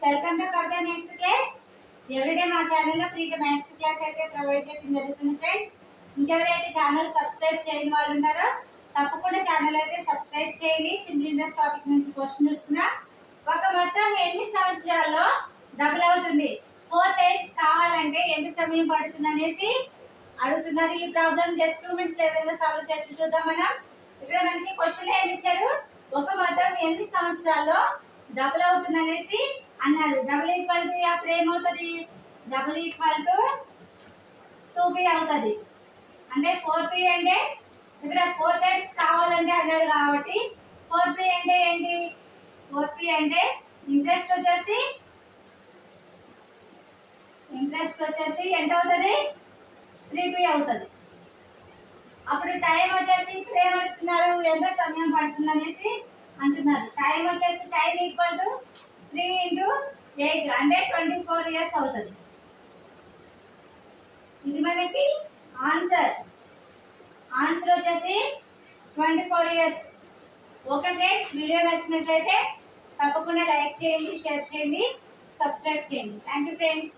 Welcome to Kavitha maths class. Everyday మా ఛానల్లో ఫ్రీగా మ్యాథ్స్ క్లాస్ అయితే ప్రొవైడ్ చేయడం జరుగుతుంది ఫ్రెండ్స్. ఇంకెవరైతే ఛానల్ సబ్స్క్రైబ్ చేయని వాళ్ళు ఉన్నారో తప్పకుండా ఛానల్ అయితే సబ్స్క్రైబ్ చేయండి. సింపుల్ ఇంట్రెస్ట్ టాపిక్ నుంచి క్వశ్చన్ చూస్తున్నా. ఒక మొత్తం ఎన్ని సంవత్సరాల్లో డబుల్ అవుతుంది? 4 టైమ్స్ కావాలంటే ఎంత సమయం పడుతుంది అనేసి అడుగుతున్నారు. ఈ ప్రాబ్లం జస్ట్ 2 మినిట్స్ ఏ విధంగా సాల్వ్ చేయొచ్చు చూద్దాం మనం. ఇక్కడ మనకి క్వశ్చన్ ఏమి ఇచ్చారు? ఒక మొత్తం ఎన్ని సంవత్సరాల్లో డబుల్ అవుతుంది అనేసి అన్నారు. డబుల్ ఈక్వల్ టు అప్పుడు ఏమవుతుంది? డబుల్ ఈక్వల్ టు 2p అవుతుంది. అంటే 4p అంటే ఇక్కడ 4 టైమ్స్ కావాలంటే అన్నారు కాబట్టి 4p అంటే ఏంటి? 4p అంటే ఇంట్రెస్ట్ వచ్చేసి ఎంత అవుతుంది? 3p అవుతుంది. అప్పుడు టైం వచ్చేసి ఇక్కడ ఏమంటున్నారు? ఎంత సమయం పడుతుంది అనేసి అంటున్నారు. టైం వచ్చేసి టైం ఈక్వల్ టు 3 × 8 అంటే 24 ఇయర్స్ అవుతుంది. ఇది మనకి ఆన్సర్ వచ్చేసి 24 ఇయర్స్. ఓకే ఫ్రెండ్స్, వీడియో నచ్చినట్లయితే తప్పకుండా లైక్ చేయండి, షేర్ చేయండి, సబ్స్క్రైబ్ చేయండి. Thank you friends.